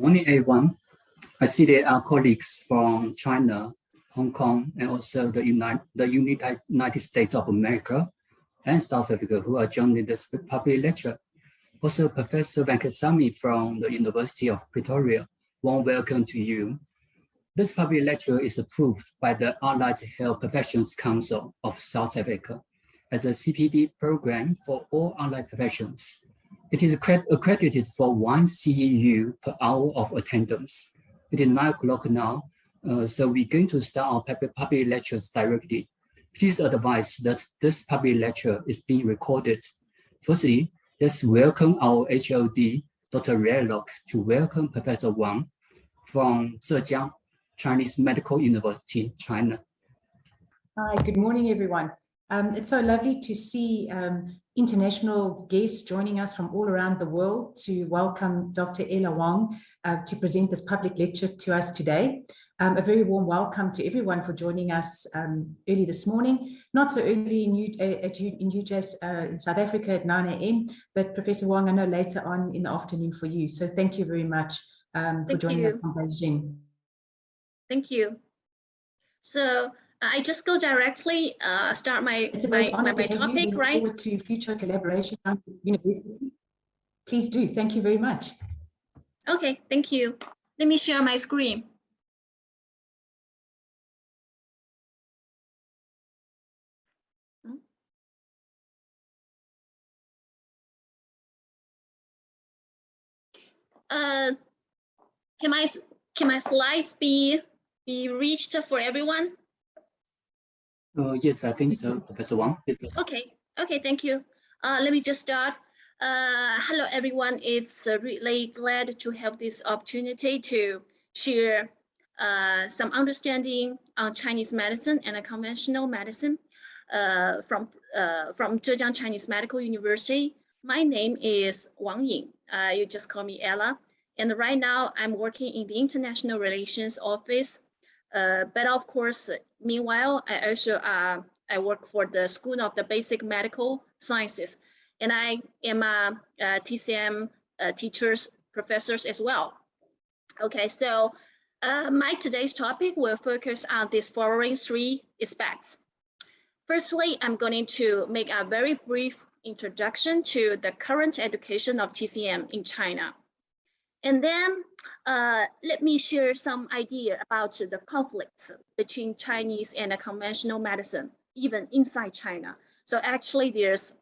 Morning, everyone. I see there are colleagues from China, Hong Kong, and also the United States of America and South Africa who are joining this public lecture. Also, Professor Venkateswamy from the University of Pretoria. Warm welcome to you. This public lecture is approved by the Allied Health Professions Council of South Africa as a CPD program for all allied professions. It is accredited for 1 CEU per hour of attendance. It is 9 o'clock now, so we're going to start our public lectures directly. Please advise that this public lecture is being recorded. Firstly, let's welcome our HOD, Dr. Redlock, to welcome Professor Wang from Zhejiang, Chinese Medical University, China. Hi, good morning, everyone. It's so lovely to see international guests joining us from all around the world to welcome Dr. Ella Wang to present this public lecture to us today. A very warm welcome to everyone for joining us early this morning, not so early in South Africa at 9 a.m., but Professor Wang, I know later on in the afternoon for you. So thank you very much for joining us from Beijing. Thank you. So I just go directly start my topic, right? Look forward to future collaboration with the university. Please do. Thank you very much. Okay, thank you. Let me share my screen. Can my slides be reached for everyone? Yes, I think so, Professor Wang. Okay, thank you. Let me just start. Hello, everyone. It's really glad to have this opportunity to share some understanding on Chinese medicine and conventional medicine from Zhejiang Chinese Medical University. My name is Wang Ying. You just call me Ella. And right now I'm working in the International Relations Office. But of course, meanwhile, I also I work for the School of the Basic Medical Sciences, and I am a TCM teachers, professors as well. Okay, so my today's topic will focus on these following 3 aspects. Firstly, I'm going to make a very brief introduction to the current education of TCM in China. And then let me share some idea about the conflicts between Chinese and conventional medicine, even inside China. So actually there's,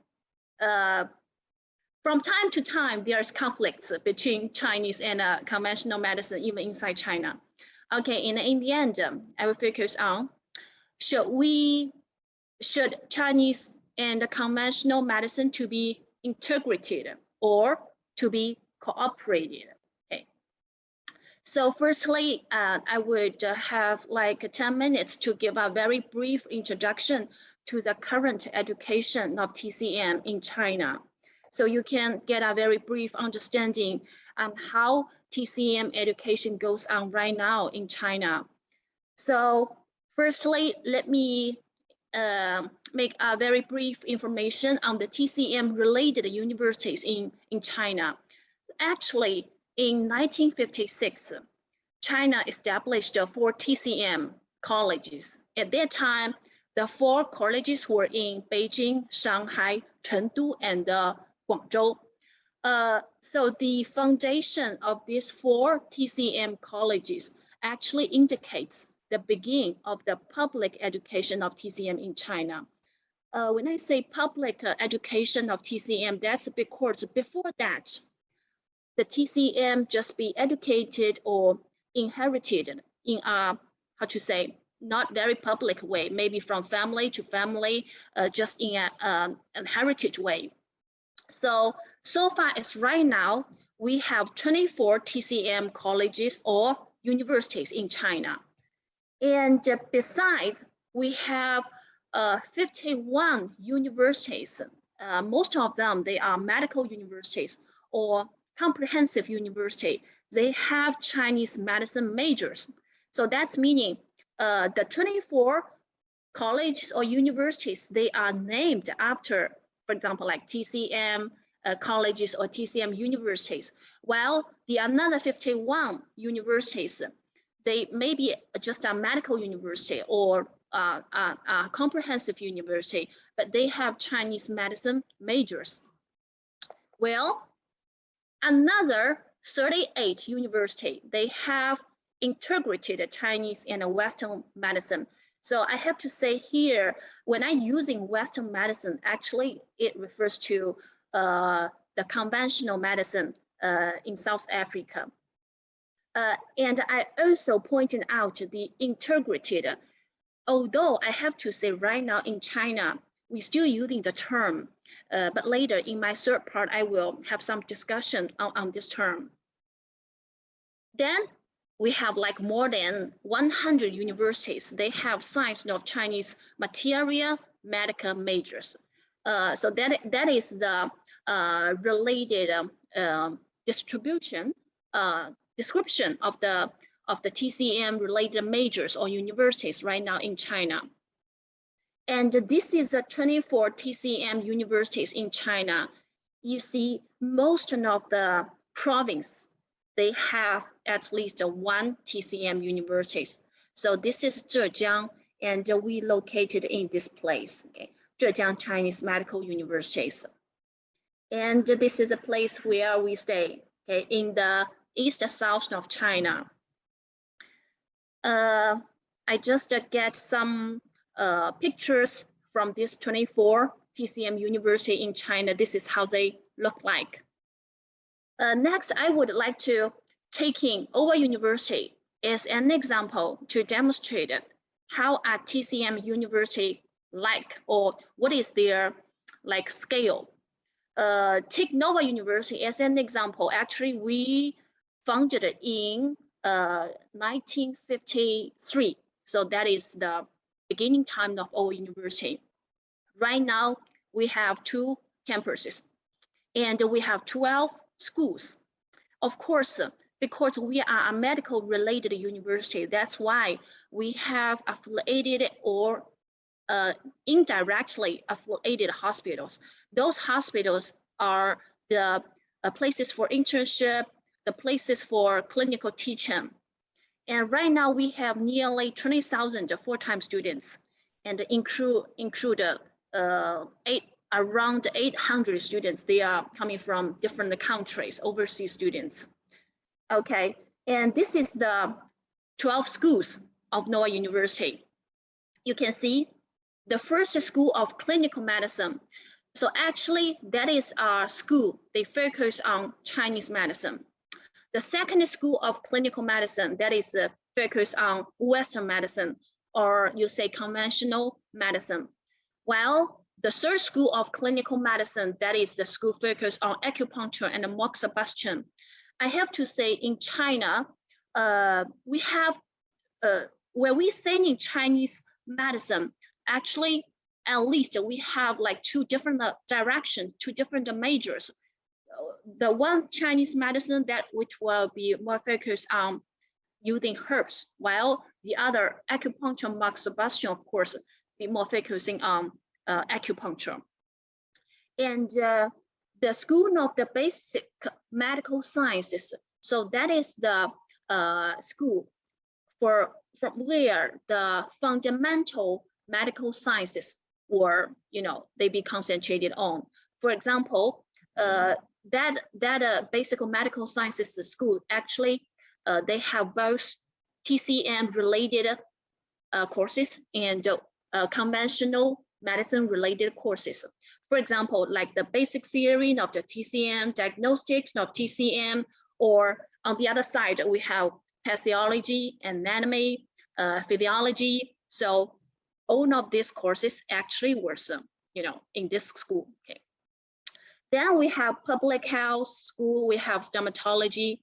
from time to time, there's conflicts between Chinese and conventional medicine, even inside China. Okay, and in the end, I will focus on, should Chinese and conventional medicine to be integrated or to be cooperated? So firstly, I would have like 10 minutes to give a very brief introduction to the current education of TCM in China. So you can get a very brief understanding on how TCM education goes on right now in China. So firstly, let me make a very brief information on the TCM related universities in China. Actually, in 1956, China established 4 TCM colleges. At that time, the 4 colleges were in Beijing, Shanghai, Chengdu, and Guangzhou. So the foundation of these 4 TCM colleges actually indicates the beginning of the public education of TCM in China. When I say public education of TCM, that's because before that, the TCM just be educated or inherited in a, not very public way, maybe from family to family, just in an heritage way. So far as right now, we have 24 TCM colleges or universities in China. And besides, we have 51 universities. Most of them, they are medical universities or comprehensive university. They have Chinese medicine majors. So that's meaning the 24 colleges or universities, they are named after, for example, like TCM, colleges or TCM universities, while the another 51 universities, they may be just a medical university or a comprehensive university, but they have Chinese medicine majors. Well, another 38 university, they have integrated Chinese and Western medicine. So I have to say here, when I'm using Western medicine, actually it refers to the conventional medicine in South Africa. And I also pointed out the integrated, although I have to say right now in China, we're still using the term, but later in my third part, I will have some discussion on this term. Then we have like more than 100 universities. They have science of Chinese material medical majors. So that is the related description of the TCM related majors or universities right now in China. And this is the 24 TCM universities in China. You see, most of the province, they have at least one TCM universities. So this is Zhejiang, and we located in this place, okay? Zhejiang Chinese Medical Universities. And this is a place where we stay, okay, in the east south of China. I just get some pictures from this 24 TCM university in China. This is how they look like. Next, I would like to take in our university as an example to demonstrate how a TCM university like, or what is their like scale. Take Nova University as an example. Actually, we founded in 1953. So that is the beginning time of our university. Right now, we have 2 campuses and we have 12 schools. Of course, because we are a medical related university, that's why we have affiliated or indirectly affiliated hospitals. Those hospitals are the places for internship, the places for clinical teaching. And right now we have nearly 20,000 full-time students and include around 800 students. They are coming from different countries, overseas students. Okay, and this is the 12 schools of Nova University. You can see the first school of clinical medicine. So actually that is our school. They focus on Chinese medicine. The second school of clinical medicine, that is focused on Western medicine, or you say conventional medicine. While the third school of clinical medicine, that is the school focused on acupuncture and moxibustion. I have to say in China, we have, when we say in Chinese medicine, actually, at least we have like 2 different directions, 2 different majors. The one Chinese medicine that which will be more focused on using herbs, while the other acupuncture, moxibustion, of course, be more focusing on acupuncture. And the school of the basic medical sciences. So that is the school from where the fundamental medical sciences or they be concentrated on. For example, that basic medical sciences school actually they have both TCM related courses and conventional medicine related courses. For example, like the basic theory of the TCM, diagnostics of TCM, or on the other side, we have pathology, anatomy, physiology. So all of these courses actually was, in this school. Okay. Then we have public health school, we have stomatology.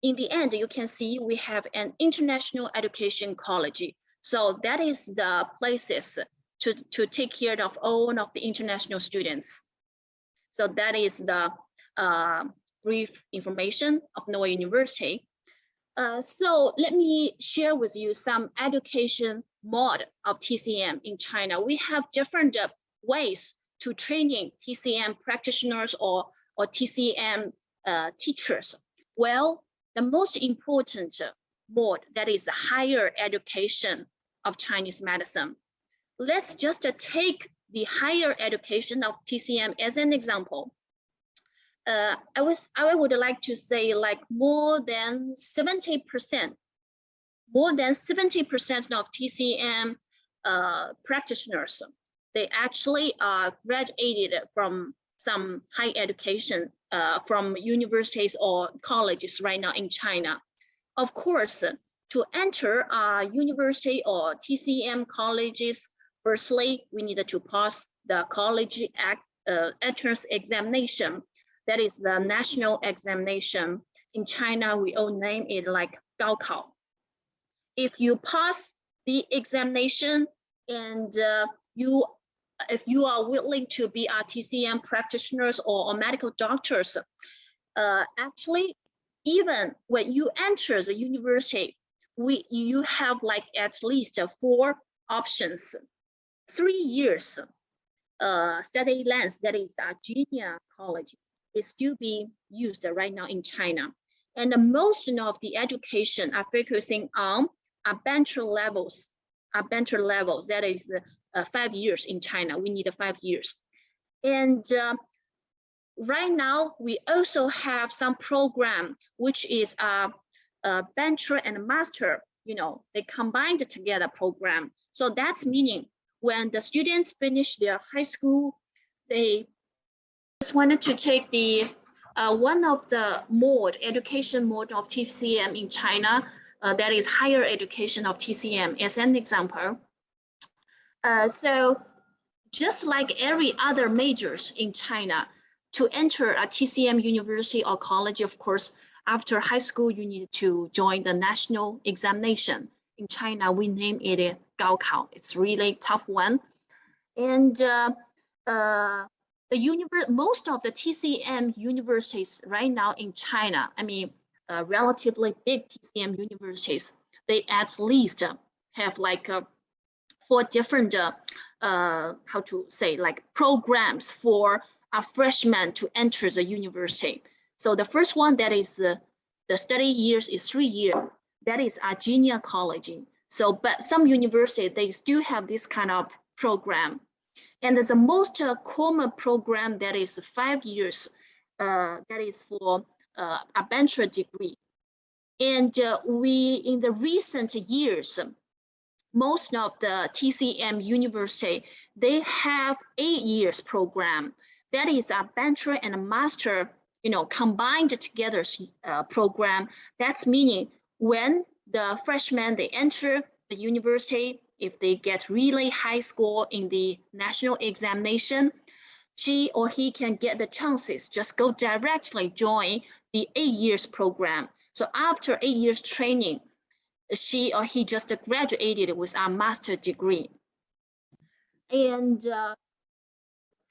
In the end, you can see we have an international education college. So that is the places to take care of all of the international students. So that is the brief information of Nova University. So let me share with you some education mode of TCM in China. We have different ways to training TCM practitioners or or TCM teachers? Well, the most important mode, that is the higher education of Chinese medicine. Let's just take the higher education of TCM as an example. I would like to say like more than 70% of TCM practitioners, they actually are graduated from some higher education from universities or colleges right now in China. Of course, to enter a university or TCM colleges, firstly, we needed to pass the college entrance examination. That is the national examination. In China, we all name it like Gaokao. If you pass the examination and if you are willing to be a TCM practitioners or medical doctors, actually, even when you enter the university, you have like at least 4 options. 3 years study length, that is a junior college, is still being used right now in China. And most of the education are focusing on bachelor levels. That is 5 years in China. We need 5 years. And right now, we also have some program, which is a bachelor and master, they combined together program. So that's meaning when the students finish their high school, they just wanted to take the one of the education mode of TCM in China, that is higher education of TCM as an example. So just like every other majors in China, to enter a TCM university or college, of course, after high school, you need to join the national examination. In China, we name it Gaokao. It's really tough one. And most of the TCM universities right now in China, relatively big TCM universities, they at least have like 4 different, programs for a freshman to enter the university. So the first one, that is the study years is 3 years. That is a junior college. So, but some universities, they still have this kind of program. And the most common program, that is 5 years, that is for a bachelor degree. And in the recent years, most of the TCM university, they have 8 years program. That is a bachelor and a master, combined together program. That's meaning when the freshmen, they enter the university, if they get really high score in the national examination, she or he can get the chances, just go directly join the 8 years program. So after 8 years training, she or he just graduated with a master's degree. And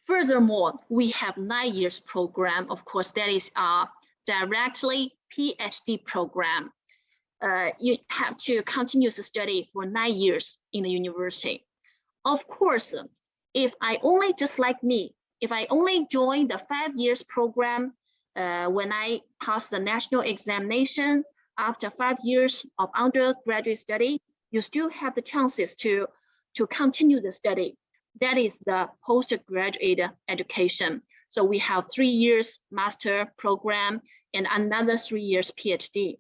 furthermore, we have 9 years program. Of course, that is a directly PhD program. You have to continue to study for 9 years in the university. Of course, if I only, just like me, if I only join the 5 years program, when I pass the national examination, after 5 years of undergraduate study, you still have the chances to continue the study. That is the postgraduate education. So we have 3 years master program and another 3 years PhD.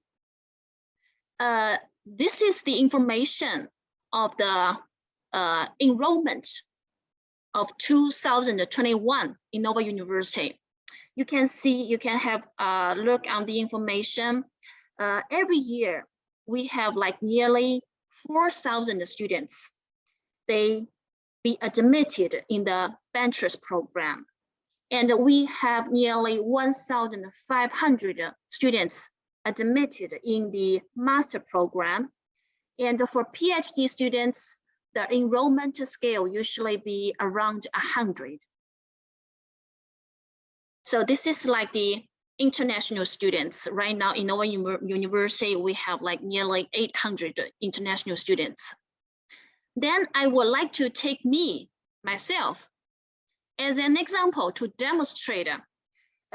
This is the information of the enrollment of 2021 Innova University. You can see, you can have a look on the information. Every year, we have like nearly 4,000 students. They be admitted in the bachelor's program. And we have nearly 1,500 students admitted in the master program. And for PhD students, the enrollment scale usually be around 100. So this is like the international students. Right now in our university, we have like nearly 800 international students. Then I would like to take myself, as an example to demonstrate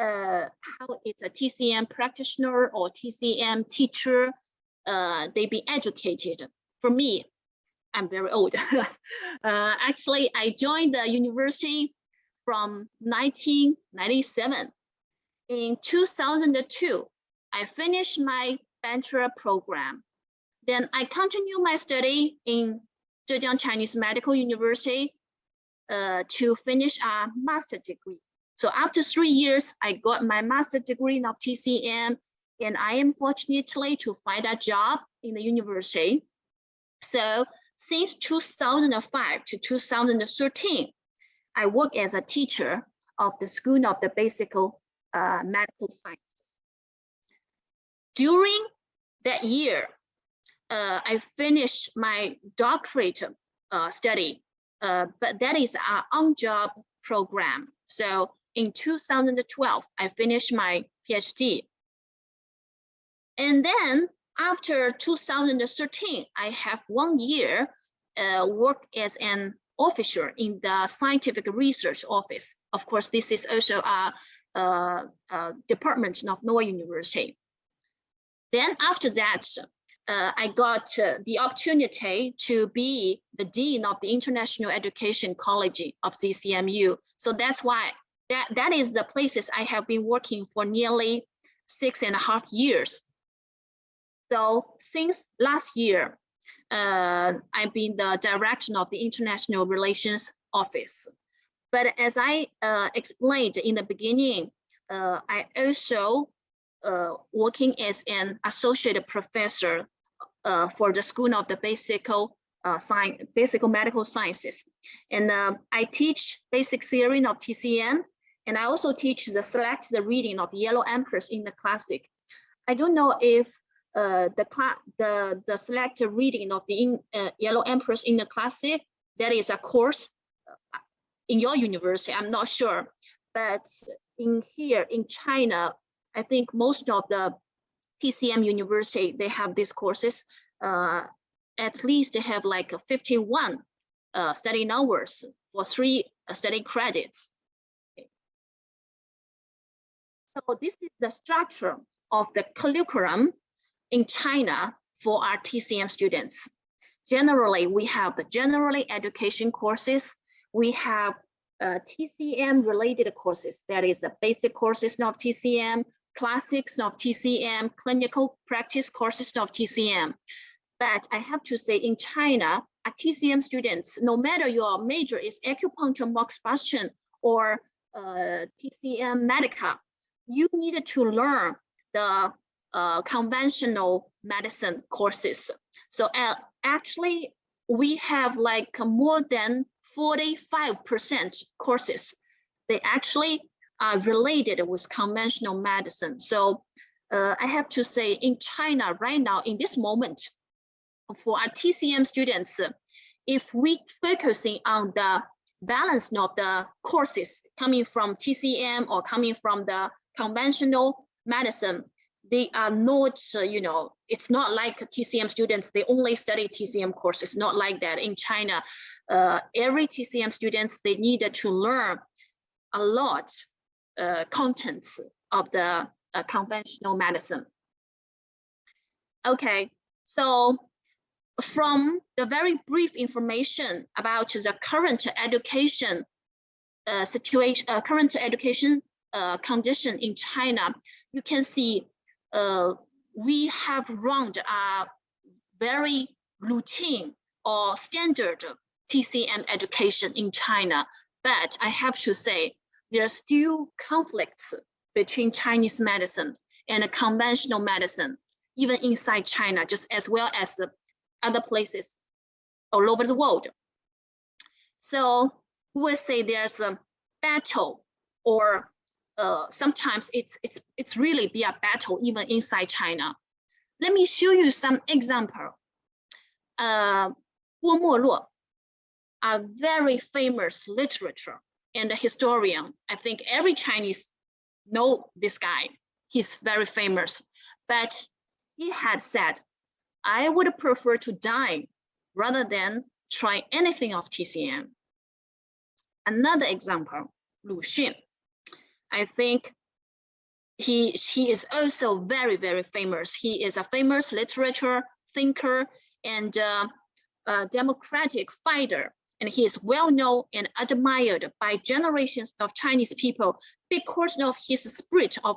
how it's a TCM practitioner or TCM teacher, they be educated. For me, I'm very old. Actually, I joined the university from 1997. In 2002, I finished my bachelor program. Then I continued my study in Zhejiang Chinese Medical University to finish a master's degree. So after 3 years, I got my master's degree in TCM, and I am fortunately to find a job in the university. So since 2005 to 2013, I work as a teacher of the School of the Basic Medical Sciences. During that year, I finished my doctorate study, but that is an on-job program. So in 2012, I finished my PhD. And then after 2013, I have 1 year worked as an officer in the scientific research office. Of course, this is also a department of Noah University. Then after that, I got the opportunity to be the Dean of the International Education College of TCMU. So that's why that is the places I have been working for nearly 6.5 years. So since last year, I've been the director of the International Relations Office. But as I explained in the beginning, I also working as an associate professor for the School of the Basic Medical Sciences. And I teach basic theory of TCM, and I also teach the selected reading of Yellow Empress in the classic. I don't know if the selected reading of the Yellow Empress in the classic, that is a course in your university, I'm not sure. But here in China, I think most of the TCM university, they have these courses, at least they have like 51 studying hours for 3 study credits. Okay. So this is the structure of the curriculum in China for our TCM students. Generally, we have the general education courses. We have TCM related courses, that is the basic courses of TCM, classics of TCM, clinical practice courses of TCM. But I have to say in China, TCM students, no matter your major is acupuncture, moxibustion, or TCM medica, you need to learn the conventional medicine courses. So actually, we have like more than 45% courses. They actually are related with conventional medicine. So I have to say in China right now, in this moment, for our TCM students, if we focusing on the balance of the courses coming from TCM or coming from the conventional medicine, they are not, it's not like TCM students, they only study TCM courses, not like that. In China, every TCM students, they needed to learn a lot contents of the conventional medicine. Okay, so from the very brief information about the current education situation, current education condition in China, you can see we have run a very routine or standard TCM education in China. But I have to say, there are still conflicts between Chinese medicine and conventional medicine, even inside China, just as well as the other places all over the world. So we will say there's a battle, or sometimes it's really be a battle even inside China. Let me show you some example. Guo Moruo, a very famous literature and a historian. I think every Chinese know this guy. He's very famous, but he had said, I would prefer to die rather than try anything of TCM. Another example, Lu Xun. I think he is also very, very famous. He is a famous literature thinker and democratic fighter. And he is well known and admired by generations of Chinese people because of his spirit of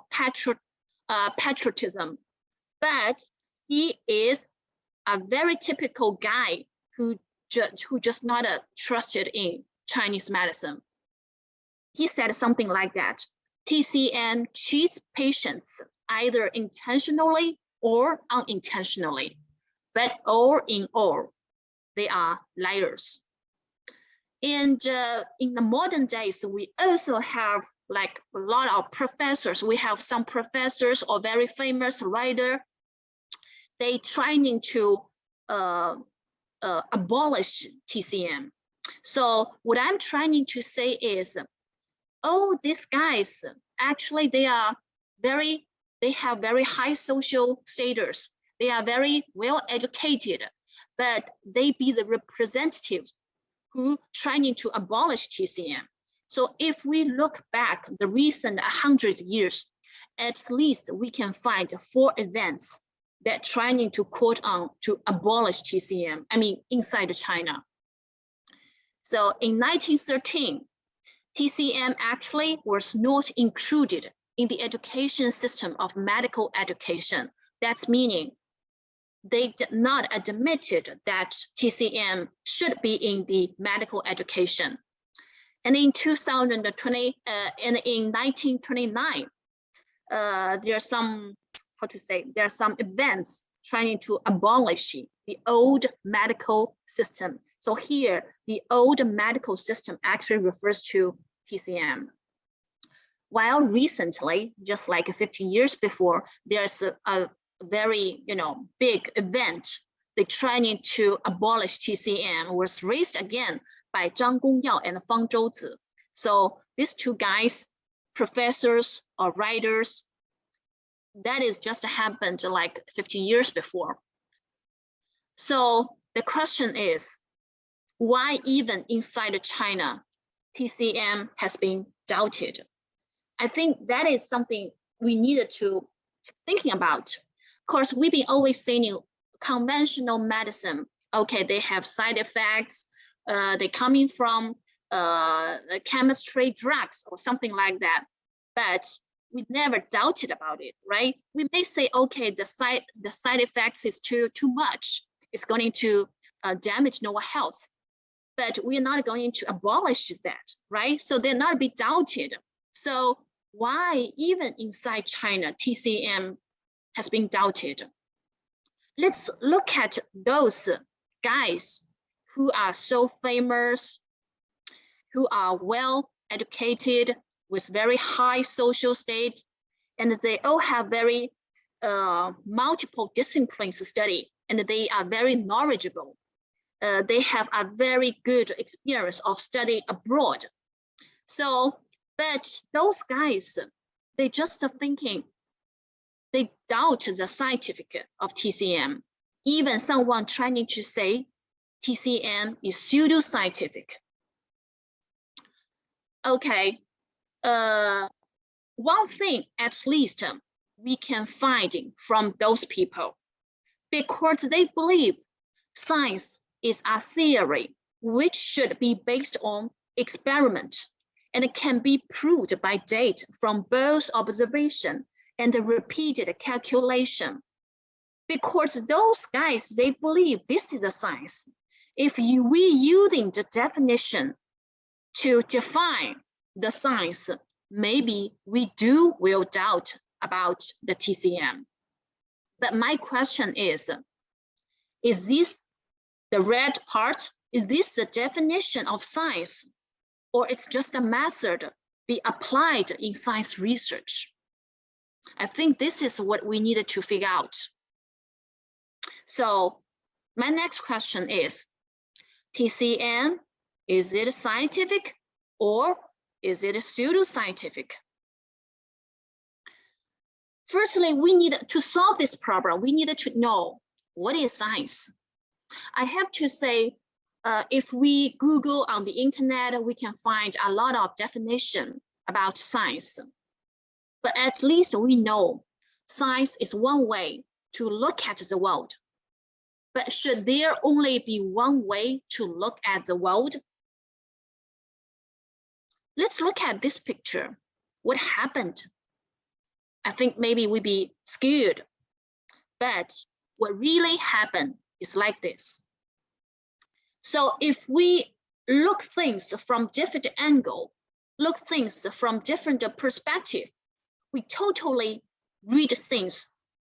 patriotism. But he is a very typical guy who just not trusted in Chinese medicine. He said something like that: TCM cheats patients either intentionally or unintentionally, but all in all, they are liars. And in the modern days, we also have like a lot of professors. We have some professors or very famous writer. They trying to abolish TCM. So what I'm trying to say is, oh, these guys, actually they have very high social status. They are very well educated, but they be the representatives who trying to abolish TCM. So if we look back the recent 100 years, at least we can find 4 events that trying to quote on to abolish TCM, I mean, inside China. So in 1913, TCM actually was not included in the education system of medical education. That's meaning they did not admitted that TCM should be in the medical education. And in 2020, and in 1929, there are some, there are some events trying to abolish the old medical system. So here, the old medical system actually refers to TCM. While recently, just like 15 years before, there's a very big event. They trying to abolish TCM was raised again by Zhang Gongyao and Fang Zhouzi. So these 2 guys, professors or writers, that is just happened like 15 years before. So the question is, why even inside China, TCM has been doubted? I think that is something we needed to thinking about. Of course, we've been always saying conventional medicine, okay, they have side effects, they coming from chemistry, drugs, or something like that. But we never doubted about it, right? We may say, okay, the side effects is too much. It's going to damage our health. But we're not going to abolish that, right? So they're not be doubted. So why even inside China, TCM has been doubted? Let's look at those guys who are so famous, who are well educated with very high social state, and they all have very multiple disciplines to study, and they are very knowledgeable. They have a very good experience of study abroad. So, but those guys, they just thinking, they doubt the scientific of TCM. Even someone trying to say TCM is pseudoscientific. Okay, one thing at least we can find from those people, because they believe science is a theory which should be based on experiment and it can be proved by data from both observation and repeated calculation. Because those guys, they believe this is a science. If we using the definition to define the science, maybe we will doubt about the TCM. But my question is this the red part? Is this the definition of science? Or it's just a method be applied in science research? I think this is what we needed to figure out. So my next question is, TCM, is it scientific or is it pseudoscientific? Firstly, we need to solve this problem. We needed to know what is science. I have to say, if we Google on the internet, we can find a lot of definition about science. but at least we know science is one way to look at the world. But should there only be one way to look at the world? Let's look at this picture. What happened? I think maybe we'd be scared, but what really happened is like this. So if we look things from different angle, look things from different perspective, we totally read things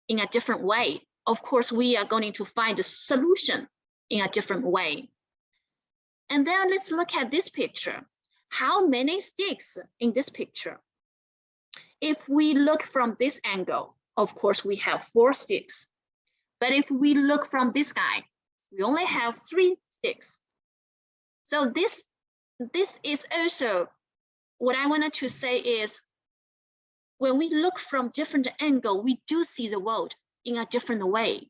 in a different way. Of course, we are going to find a solution in a different way. And then let's look at this picture. How many sticks in this picture? If we look from this angle, of course, we have 4 sticks. But if we look from this guy, we only have 3 sticks. So this is also what I wanted to say is, when we look from different angle, we do see the world in a different way.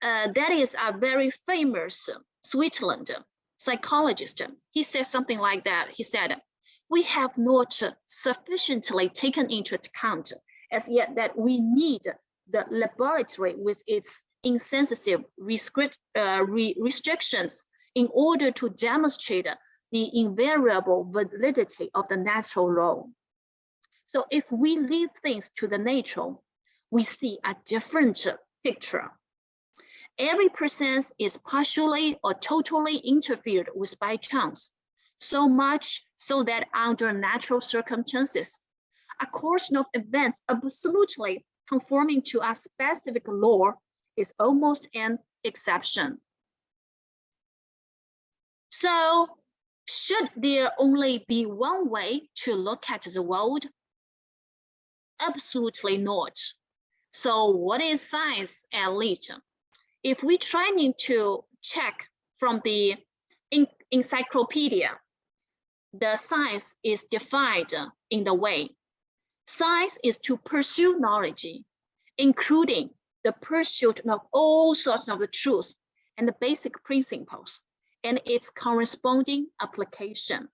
That is a very famous Switzerland psychologist. He said something like that. He said, we have not sufficiently taken into account as yet that we need the laboratory with its insensitive restrictions in order to demonstrate the invariable validity of the natural law. So if we leave things to the nature, we see a different picture. Every presence is partially or totally interfered with by chance, so much so that under natural circumstances, a course of events absolutely conforming to a specific law is almost an exception. So, should there only be one way to look at the world? Absolutely not. So what is science at least? If we try to check from the encyclopedia, the science is defined in the way. Science is to pursue knowledge, including the pursuit of all sorts of the truths and the basic principles and its corresponding application.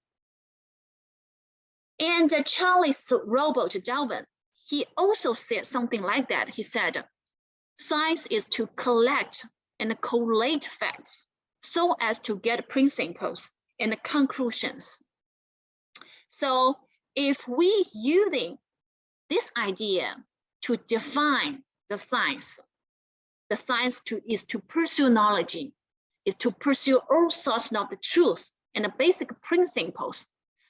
And Charles Robert Darwin, he also said something like that. He said, science is to collect and collate facts so as to get principles and conclusions. So if we using this idea to define the science is to pursue knowledge, is to pursue all sorts of the truths and the basic principles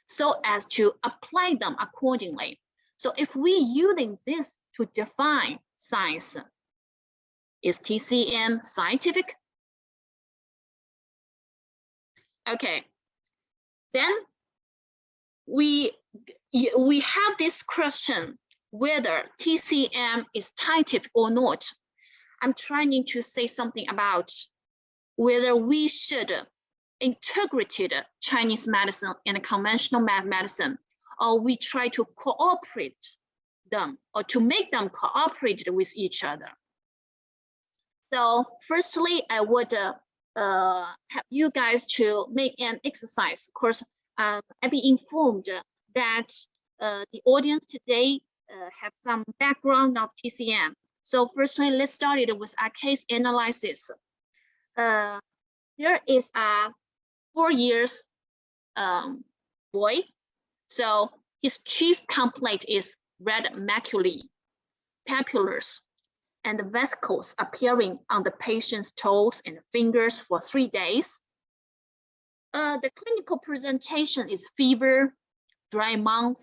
so as to apply them accordingly. So if we using this to define science, is TCM scientific? Okay, then we have this question whether TCM is scientific or not. I'm trying to say something about whether we should integrate Chinese medicine and conventional medicine, or we try to cooperate them or to make them cooperate with each other. So firstly, I would have you guys to make an exercise. Of course, I've been informed that the audience today have some background of TCM. So firstly, let's start it with a case analysis. There is a 4 years boy. So his chief complaint is red maculae, papules, and the vesicles appearing on the patient's toes and fingers for 3 days. The clinical presentation is fever, dry mouth,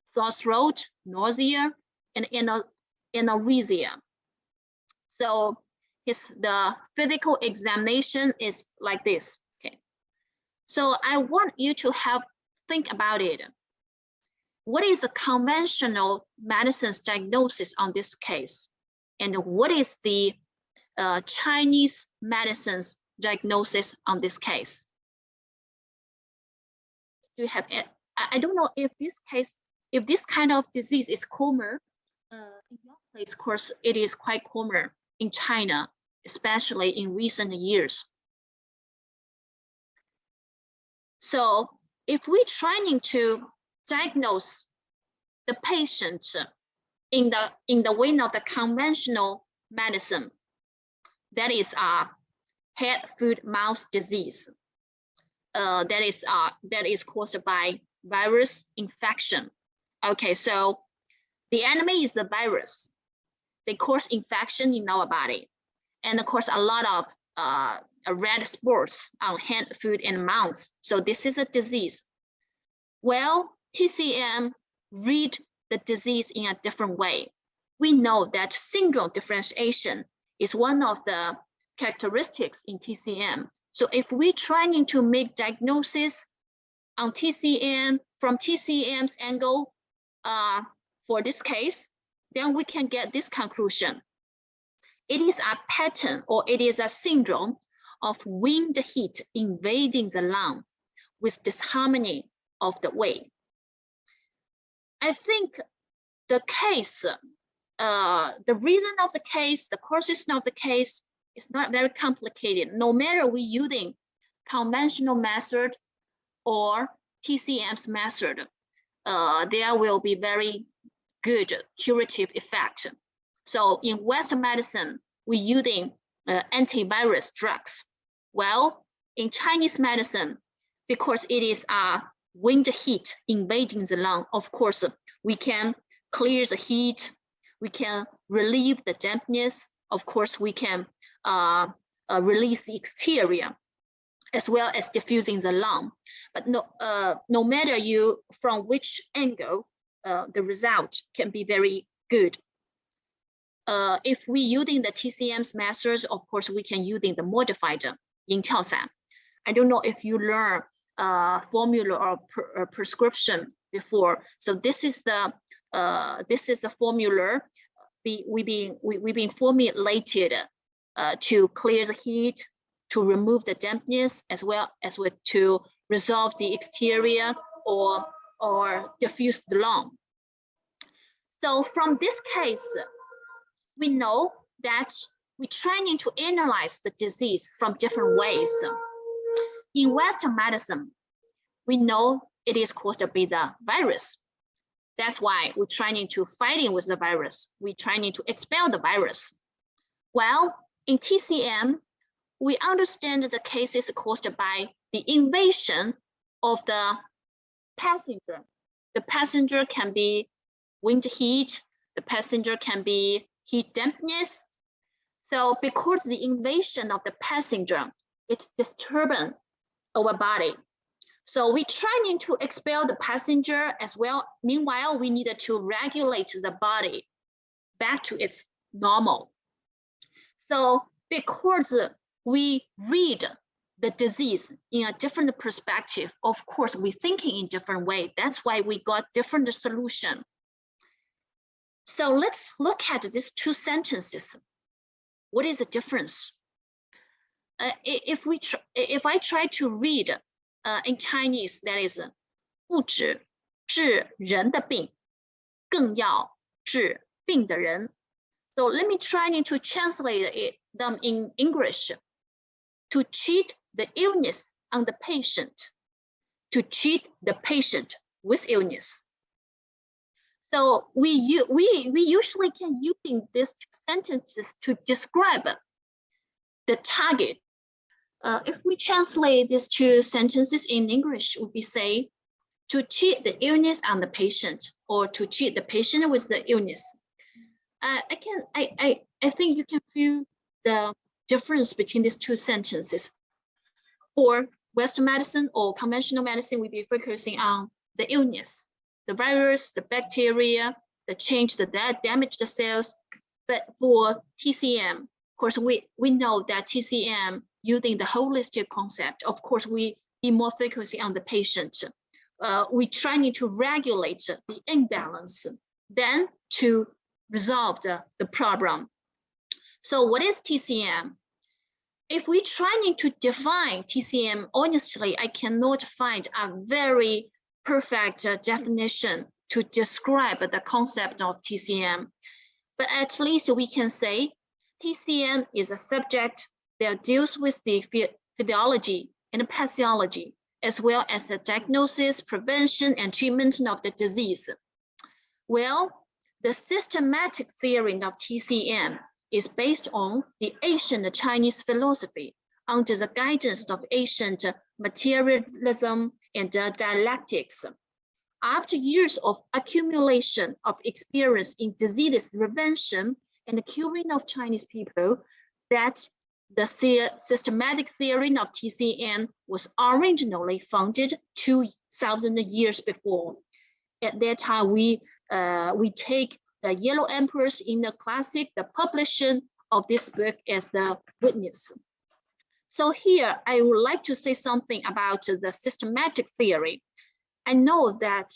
sore throat, nausea, and anorexia. So the physical examination is like this. Okay. So I want you to think about it. What is a conventional medicine's diagnosis on this case? And what is the Chinese medicine's diagnosis on this case? Do you have it? I don't know if this kind of disease is common. In your place, of course, it is quite common in China, especially in recent years. So if we're trying to diagnose the patient in the way of the conventional medicine, that is head, foot, mouth disease. That is caused by virus infection. Okay, so the enemy is the virus. They cause infection in our body, and of course a lot of red spots on hand, foot, and mouth. So this is a disease. Well, TCM read the disease in a different way. We know that syndrome differentiation is one of the characteristics in TCM. So if we're trying to make diagnosis on TCM from TCM's angle for this case, then we can get this conclusion. It is a pattern, or it is a syndrome of wind heat invading the lung with disharmony of the way. I think the case, the reason of the case, the causes of the case is not very complicated. No matter we're using conventional method or TCM's method, there will be very good curative effect. So in Western medicine, we're using antivirus drugs. Well, in Chinese medicine, because it is wind heat invading the lung, of course, we can clear the heat, we can relieve the dampness, of course, we can release the exterior, as well as diffusing the lung. But no matter you from which angle, the result can be very good. If we using the TCM's methods, of course, we can using the modified Ying. I don't know if you learn formula or prescription before. So this is the formula we've been formulated to clear the heat, to remove the dampness, as well as to resolve the exterior or diffuse the lung. So from this case, we know that we're trying to analyze the disease from different ways. In Western medicine, we know it is caused by the virus. That's why we're trying to fight with the virus. We're trying to expel the virus. Well, in TCM, we understand the case is caused by the invasion of the passenger. The passenger can be wind heat, the passenger can be heat dampness. So because the invasion of the passenger, it's disturbing our body. So we're trying to expel the passenger as well. Meanwhile, we needed to regulate the body back to its normal. So because we read the disease in a different perspective, of course, we're thinking in different way. That's why we got different solution. So let's look at these two sentences. What is the difference? If I try to read in Chinese, that is 不只治人的病，更要治病的人. So let me try to translate them in English. To treat the illness on the patient, to treat the patient with illness. So we usually can use these two sentences to describe the target. If we translate these two sentences in English, we say to treat the illness on the patient, or to treat the patient with the illness. I think you can feel the difference between these two sentences. For Western medicine or conventional medicine, we'll be focusing on the illness, the virus, the bacteria, the change, the damaged cells. But for TCM, of course, we know that TCM using the holistic concept. Of course, we be more focusing on the patient. We trying to regulate the imbalance, then to resolve the problem. So what is TCM? If we trying to define TCM, honestly, I cannot find a very perfect definition to describe the concept of TCM. But at least we can say TCM is a subject that deals with the physiology and pathology, as well as the diagnosis, prevention, and treatment of the disease. Well, the systematic theory of TCM is based on the ancient Chinese philosophy under the guidance of ancient materialism and dialectics. After years of accumulation of experience in disease prevention and curing of Chinese people, that the systematic theory of TCM was originally founded 2,000 years before. At that time, we take the Yellow Emperors in the classic, the publication of this book as the witness. So here, I would like to say something about the systematic theory. I know that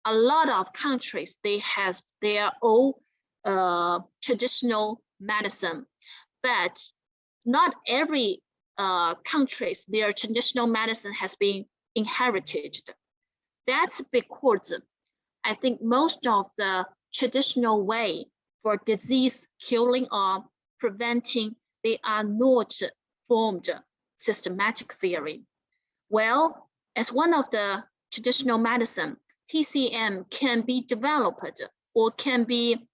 a lot of countries, they have their own traditional medicine, but not every countries, their traditional medicine has been inherited. That's because I think most of the traditional way for disease killing or preventing, they are not formed systematic theory. Well, as one of the traditional medicine, TCM can be developed or can be,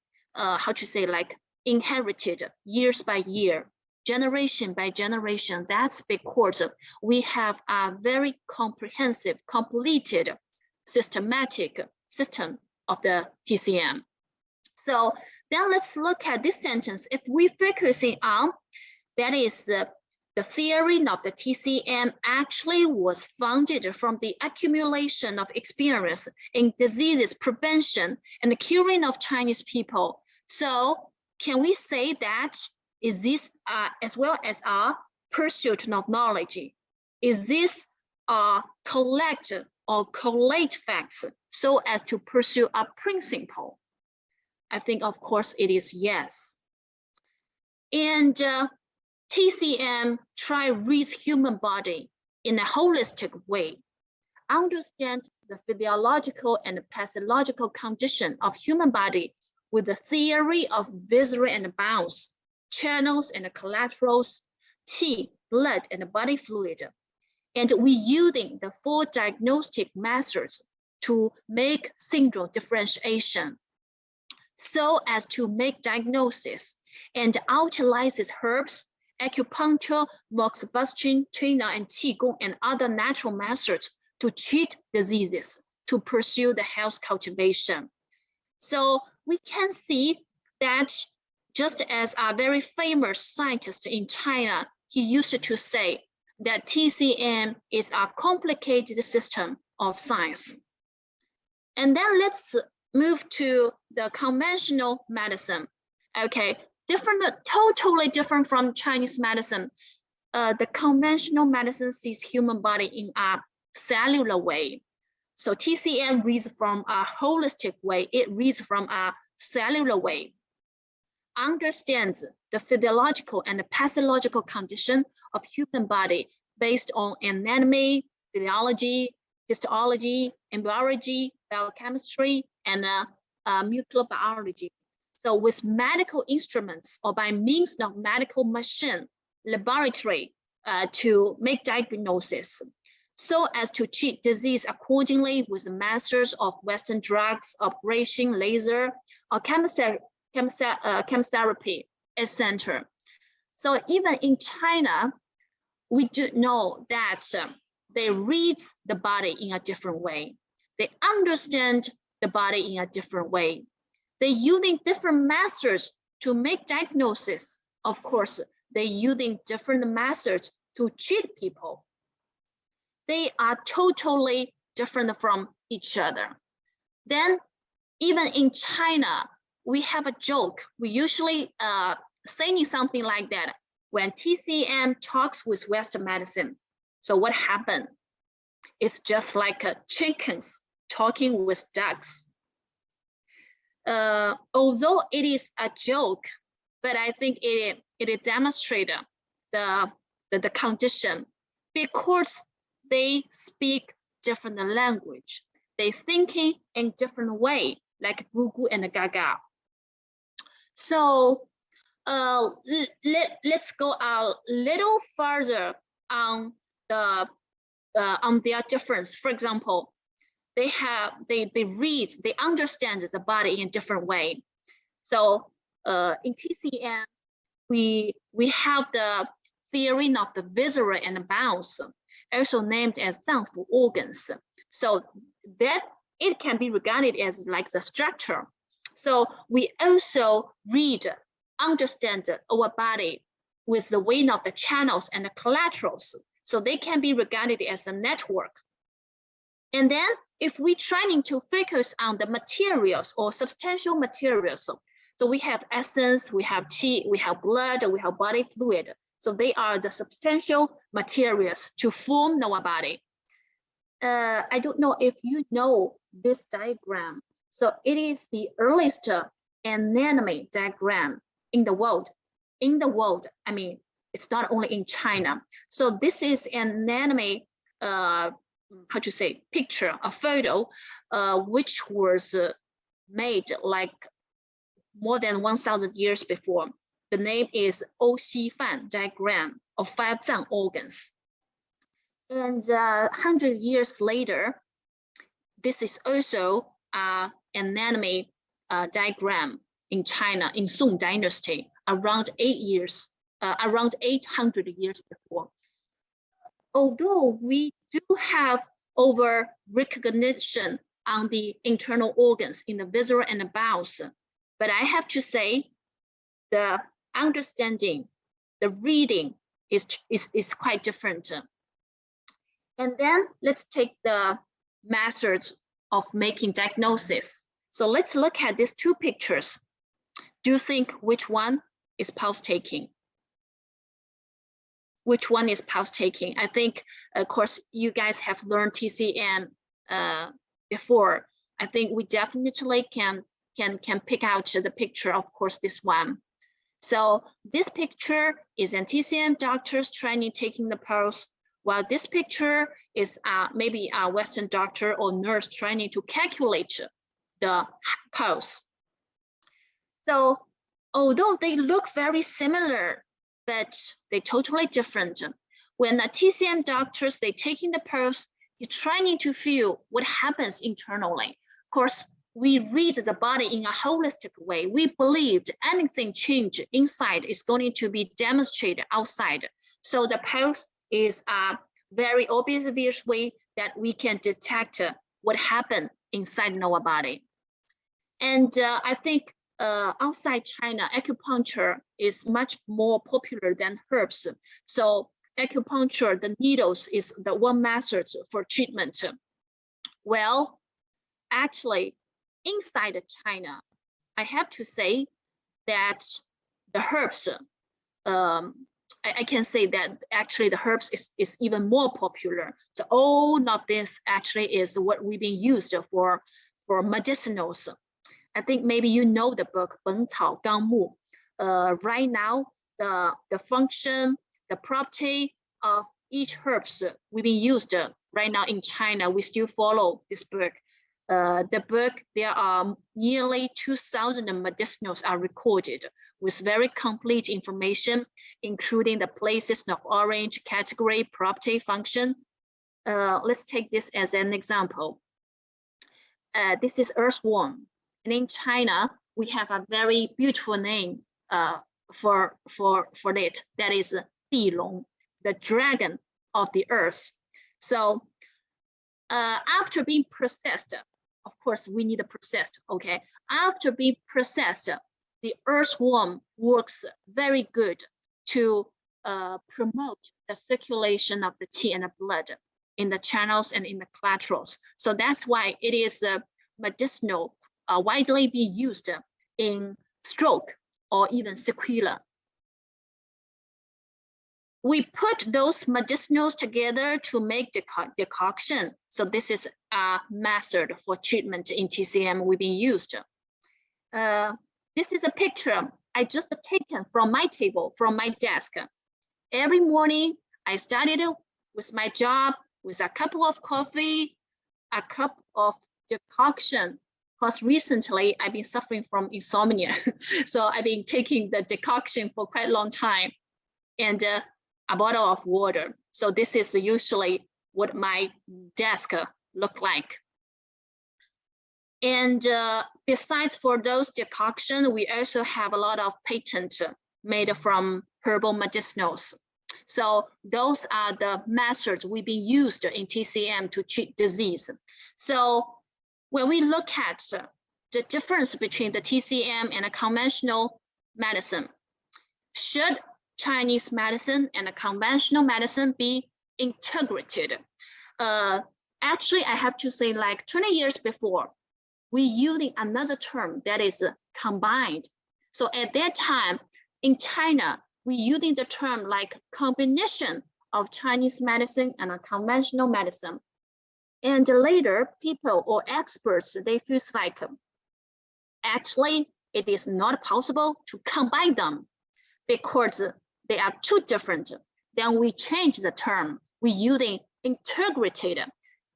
inherited years by year, generation by generation. That's because we have a very comprehensive, completed, systematic system of the TCM. So then let's look at this sentence. If we're focusing on, that is the theory of the TCM actually was founded from the accumulation of experience in disease prevention and the curing of Chinese people. So can we say that is this as well as our pursuit of knowledge? Is this collect or collate facts so as to pursue a principle? I think, of course, it is yes. And TCM try read human body in a holistic way, understand the physiological and pathological condition of human body with the theory of viscera and bones, channels and collaterals, T, blood and body fluid. And we using the 4 diagnostic methods to make syndrome differentiation so as to make diagnosis and utilize herbs, acupuncture, moxibustion, China, and qigong, and other natural methods to treat diseases, to pursue the health cultivation. So we can see that just as a very famous scientist in China, he used to say that TCM is a complicated system of science. And then let's move to the conventional medicine. Okay, totally different from Chinese medicine. The conventional medicine sees human body in a cellular way. So TCM reads from a holistic way. It reads from a cellular way, understands the physiological and pathological condition of human body based on anatomy, physiology, histology, embryology, biochemistry, and molecular biology. So with medical instruments or by means of medical machine, laboratory to make diagnosis, so as to treat disease accordingly with methods of Western drugs, operation, laser, or chemotherapy, etc. So even in China, we do know that they read the body in a different way. They understand the body in a different way. They're using different methods to make diagnosis. Of course, they're using different methods to treat people. They are totally different from each other. Then, even in China, we have a joke. We usually saying something like that when TCM talks with Western medicine. So what happened? It's just like chickens talking with ducks. Although it is a joke, but I think it demonstrates the condition because they speak different language. They thinking in different way, like Gugu and Gaga. So let's go a little further on their difference. For example, they read, they understand the body in a different way. So in TCM, we have the theory of the viscera and the bowels, also named as 脏腑 organs. So that it can be regarded as like the structure. So we also read, understand our body with the way of the channels and the collaterals. So they can be regarded as a network. And then if we trying to focus on the materials or substantial materials, so we have essence, we have qi, we have blood, we have body fluid. So they are the substantial materials to form our body. I don't know if you know this diagram. So it is the earliest anatomy diagram in the world. In the world, I mean, it's not only in China. So this is an anatomy, how to say, picture, a photo, which was made like more than 1,000 years before. The name is O Xi Fan diagram of 5 zang organs. And 100 years later, this is also an anatomy diagram in China, in Song Dynasty, around 800 years before. Although we do have over recognition on the internal organs in the viscera and the bowels, but I have to say the understanding, the reading is quite different. And then let's take the methods of making diagnosis. So let's look at these 2 pictures. Do you think which one is pulse taking? Which one is pulse taking? I think, of course, you guys have learned TCM before. I think we definitely can pick out the picture, of course, this one. So this picture is an TCM doctor's training taking the pulse, while this picture is maybe a Western doctor or nurse trying to calculate the pulse. So although they look very similar, but they're totally different. When the TCM doctors, they taking the pulse, you're trying to feel what happens internally. Of course, we read the body in a holistic way. We believed anything change inside is going to be demonstrated outside. So the pulse is a very obvious way that we can detect what happened inside our body. And I think outside China, acupuncture is much more popular than herbs. So acupuncture, the needles is the one method for treatment. Well, actually, inside China, I have to say that the herbs, I can say that actually the herbs is even more popular. So all of this actually is what we've been used for medicinals. I think maybe you know the book 本草纲目. Right now, the function, the property of each herbs we've been used right now in China, we still follow this book. The book, there are nearly 2,000 medicinals are recorded with very complete information, including the places of origin, category, property, function. Let's take this as an example. This is earthworm. And in China, we have a very beautiful name for it. That is 地龙, the dragon of the earth. So after being processed, of course, we need a processed, okay? After being processed, the earthworm works very good to promote the circulation of the qi and the blood in the channels and in the collaterals. So that's why it is medicinal, widely be used in stroke or even sequela. We put those medicinals together to make the decoction. So this is a method for treatment in TCM we've been used. This is a picture I just taken from my table, from my desk. Every morning, I started with my job with a cup of coffee, a cup of decoction. Because recently I've been suffering from insomnia. So I've been taking the decoction for quite a long time, and a bottle of water. So this is usually what my desk look like. And besides for those decoction, we also have a lot of patents made from herbal medicinals. So those are the methods we've been used in TCM to treat disease. So when we look at the difference between the TCM and a conventional medicine, should Chinese medicine and a conventional medicine be integrated? Actually, I have to say, like 20 years before, we using another term that is combined. So at that time in China, we using the term like combination of Chinese medicine and a conventional medicine. And later, people or experts, they feel like actually it is not possible to combine them because they are too different. Then we change the term. We using integrated.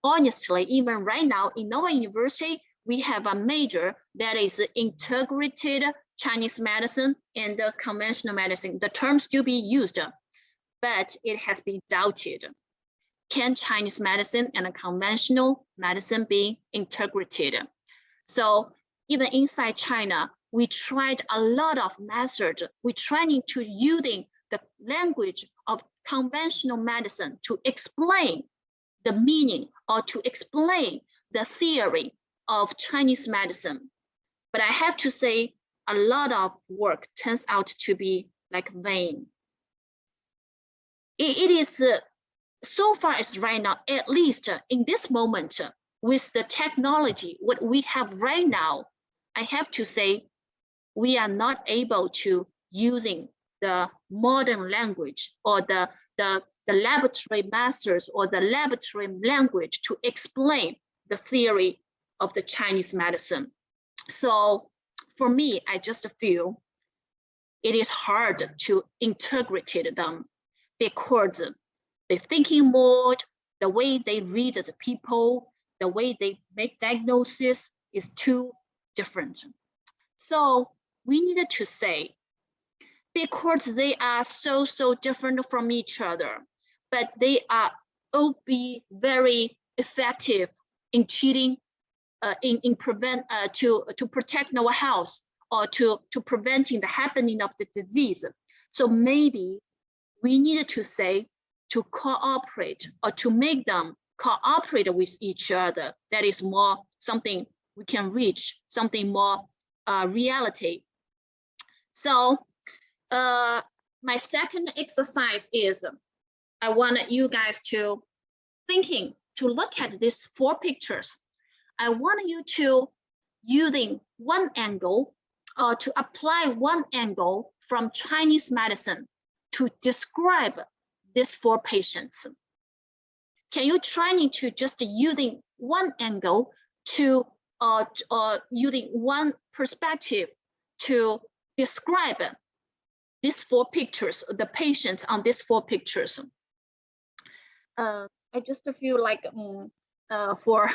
Honestly, even right now in our university, we have a major that is integrated Chinese medicine and conventional medicine. The term still be used, but it has been doubted. Can Chinese medicine and conventional medicine be integrated? So even inside China, we tried a lot of methods. We trying to using the language of conventional medicine to explain the meaning or to explain the theory of Chinese medicine. But I have to say, a lot of work turns out to be like vain. It is so far as right now, at least in this moment, with the technology, what we have right now, I have to say, we are not able to using the modern language or the laboratory methods or the laboratory language to explain the theory of the Chinese medicine. So for me, I just feel it is hard to integrate them because the thinking mode, the way they read as people, the way they make diagnosis is too different. So we needed to say, because they are so different from each other, but they are all be very effective in treating, in prevent to protect our health or to preventing the happening of the disease. So maybe we needed to say to cooperate or to make them cooperate with each other. That is more something we can reach, something more reality. So my second exercise is I want you guys to thinking to look at these 4 pictures. I want you to using one angle or to apply one angle from Chinese medicine to describe these 4 patients. Can you try to just using one angle to using one perspective to describe these 4 pictures, the patients on these 4 pictures? I just feel like for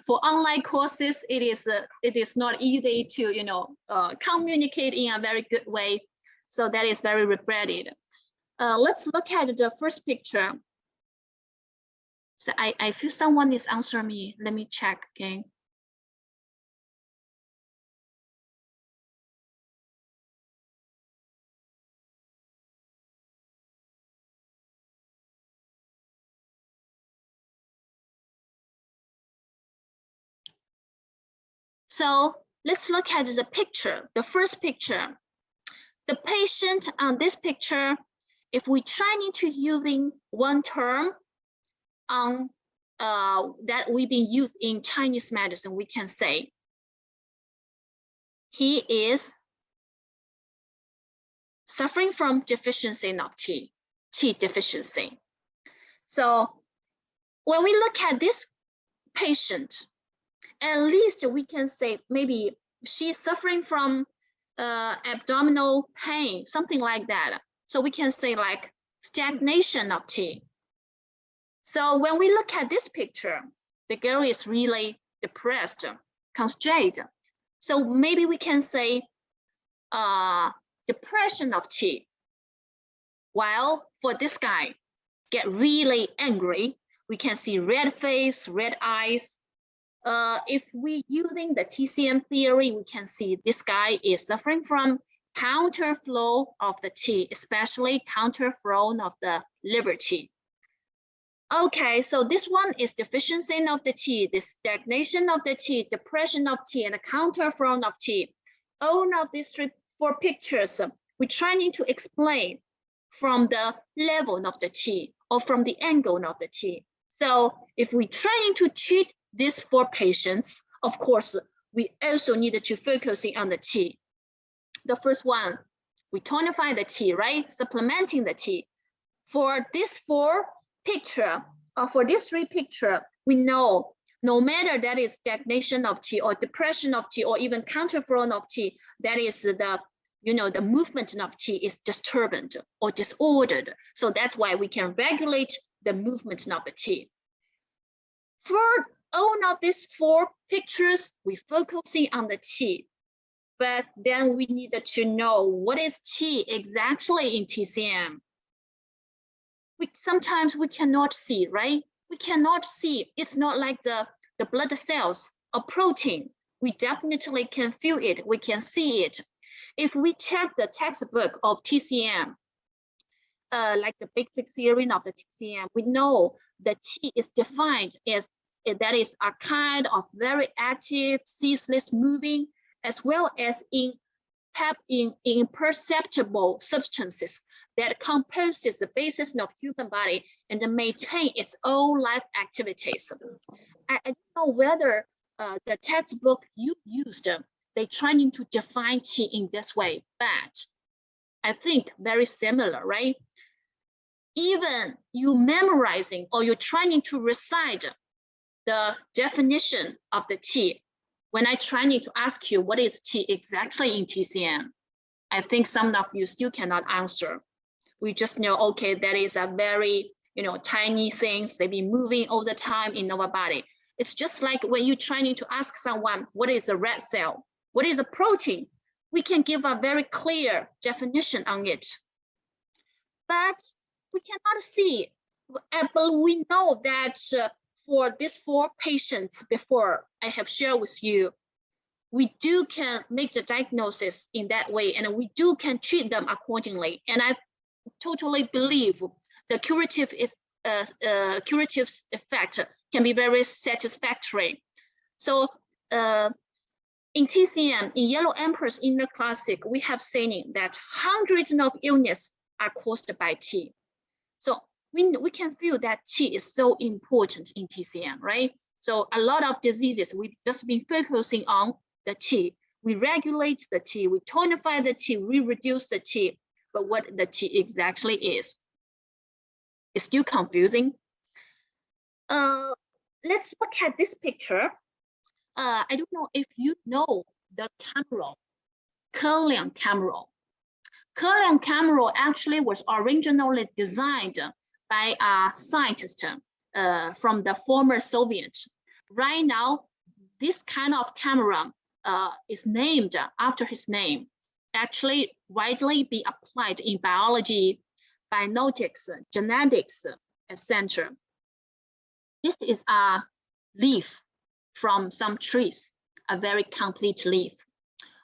online courses, it is not easy to communicate in a very good way. So that is very regretted. Let's look at the first picture. So I feel someone is answering me. Let me check again. So let's look at the picture, the first picture. The patient on this picture, if we try to using one term on that we've been used in Chinese medicine, we can say he is suffering from deficiency of Qi deficiency. So when we look at this patient, at least we can say maybe she's suffering from abdominal pain, something like that. So we can say like stagnation of Qi. So when we look at this picture, the girl is really depressed, constrained. So maybe we can say depression of Qi. While for this guy, get really angry, we can see red face, red eyes, if we using the TCM theory, we can see this guy is suffering from counterflow of the Qi, especially counterflow of the liver Qi. Okay, so this one is deficiency of the Qi, the stagnation of the Qi, depression of Qi, and the counterflow of Qi. All of these four pictures, we're trying to explain from the level of the Qi or from the angle of the Qi. So if we're trying to treat these four patients, of course, we also needed to focus on the Qi. The first one, we tonify the Qi, right? Supplementing the Qi. For this four picture, or for these three picture, we know no matter that is stagnation of Qi or depression of Qi or even counterflow of Qi, that is the, the movement of Qi is disturbed or disordered. So that's why we can regulate the movement of the Qi. For all of these four pictures, we focusing on the Qi, but then we needed to know what is Qi exactly in TCM. Sometimes we cannot see, right? We cannot see. It's not like the blood cells or protein. We definitely can feel it. We can see it. If we check the textbook of TCM, like the basic theory of the TCM, we know that Qi is defined as that is a kind of very active, ceaseless moving, as well as imperceptible substances that composes the basis of human body and maintain its own life activities. I don't know whether the textbook you used, they trying to define Qi in this way, but I think very similar, right? Even you memorizing or you're trying to recite the definition of the Qi, when I trying to ask you what is Qi exactly in TCM, I think some of you still cannot answer. We just know, okay, that is a very, tiny things, they be moving all the time in our body. It's just like when you're trying to ask someone, what is a red cell? What is a protein? We can give a very clear definition on it. But we cannot see, but we know that for these four patients before I have shared with you, we do can make the diagnosis in that way, and we do can treat them accordingly. And I totally believe the curative effect can be very satisfactory. So in TCM, in Yellow Emperor's Inner Classic, we have saying that hundreds of illnesses are caused by Qi. So we can feel that Qi is so important in TCM, right? So a lot of diseases, we've just been focusing on the Qi. We regulate the Qi, we tonify the Qi, we reduce the Qi, but what the Qi exactly is still confusing. Let's look at this picture. I don't know if you know the camera, Kirlian camera. Kirlian camera actually was originally designed by a scientist from the former Soviet. Right now, this kind of camera is named after his name, actually widely be applied in biology, biotics, genetics, etc. This is a leaf from some trees, a very complete leaf.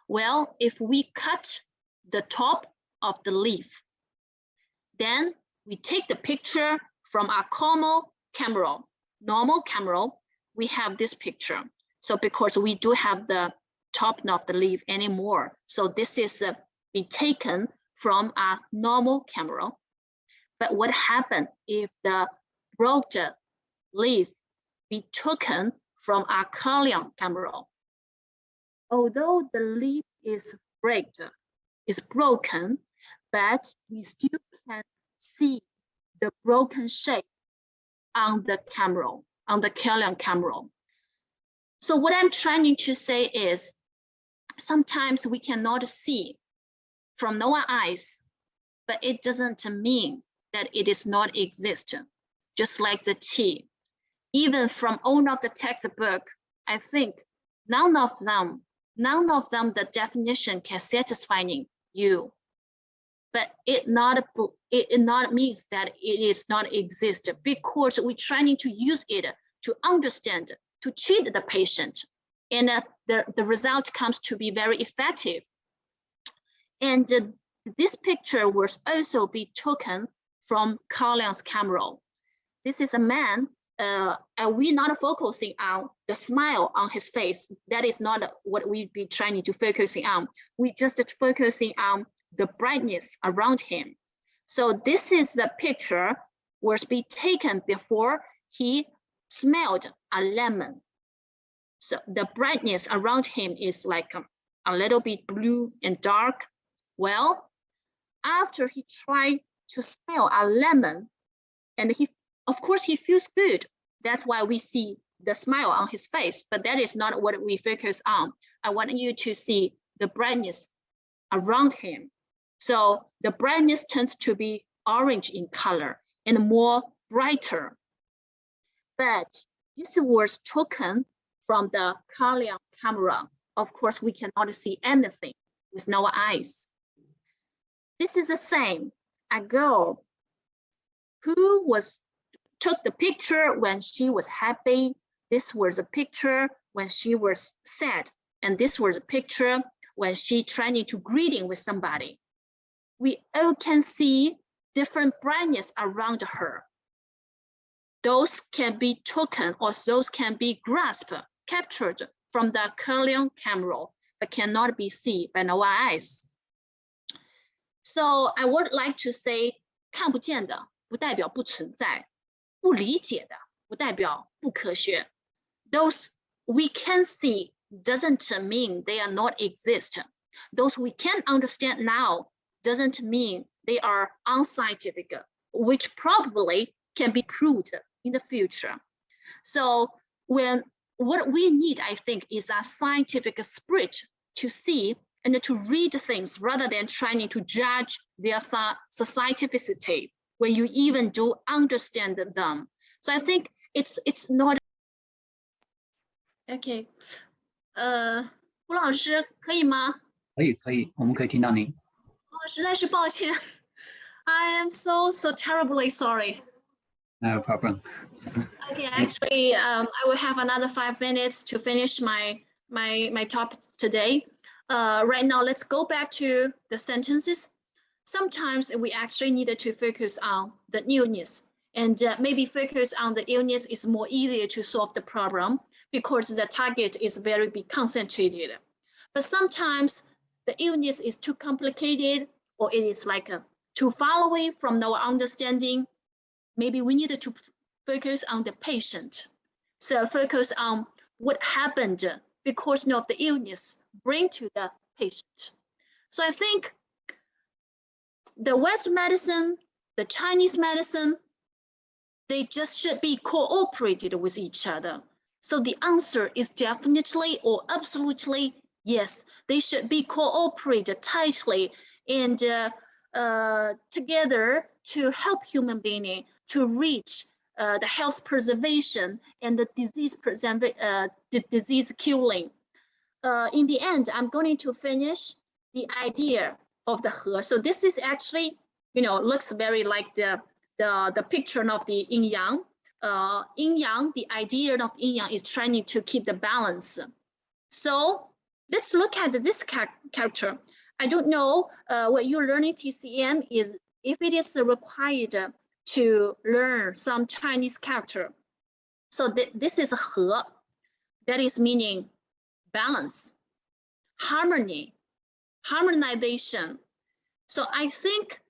Well, if we cut the top of the leaf, then we take the picture from our normal camera, we have this picture. So because we do have the top of the leaf anymore, so this is been taken from a normal camera. But what happened if the broke leaf be taken from a Kirlian camera? Although the leaf is broken, but we still can see the broken shape on the camera, on the Kirlian camera. So what I'm trying to say is, sometimes we cannot see from our eyes, but it doesn't mean that it is not exist. Just like the Qi, even from all of the textbook, I think none of them, the definition can satisfy you. But it not means that it is not exist, because we're trying to use it to understand, to treat the patient. And the result comes to be very effective. And this picture was also be taken from Carlion's camera. This is a man, and we're not focusing on the smile on his face. That is not what we be trying to focusing on. We just focusing on the brightness around him. So this is the picture was be taken before he smelled a lemon. So the brightness around him is like a little bit blue and dark. Well, after he tried to smell a lemon, and of course, he feels good. That's why we see the smile on his face, but that is not what we focus on. I want you to see the brightness around him. So the brightness tends to be orange in color and more brighter. But this was taken from the Carlion camera. Of course, we cannot see anything with our eyes. This is the same. A girl who took the picture when she was happy. This was a picture when she was sad. And this was a picture when she trying to greeting with somebody. We all can see different brightness around her. Those can be taken or those can be grasped, captured from the Carlion camera, but cannot be seen by our eyes. So I would like to say, 看不见的不代表不存在，不理解的不代表不科学。Those we can see doesn't mean they are not exist. Those we can understand now doesn't mean they are unscientific, which probably can be proved in the future. So what we need, I think, is a scientific spirit to see and to read things rather than trying to judge their scientificity when you even do understand them. So I think it's not. Okay. 胡老师可以吗？可以，我们可以听到您。实在是抱歉。I am so terribly sorry. No problem. Okay, actually, I will have another 5 minutes to finish my topic today. Right now, let's go back to the sentences. Sometimes we actually needed to focus on the illness, and maybe focus on the illness is more easier to solve the problem because the target is very big concentrated. But sometimes the illness is too complicated, or it is like too far away from our understanding. Maybe we needed to focus on the patient. So focus on what happened because of the illness bring to the patient. So I think the Western medicine, the Chinese medicine, they just should be cooperated with each other. So the answer is definitely or absolutely yes. They should be cooperated tightly and together to help human being to reach the health preservation and the disease curing. In the end, I'm going to finish the idea of the He. So this is actually, looks very like the picture of the yin yang. Yin yang, the idea of yin yang is trying to keep the balance. So let's look at this character. I don't know what you're learning TCM is, if it is required to learn some Chinese character. So this is He, that is meaning balance, harmony, harmonization. So I think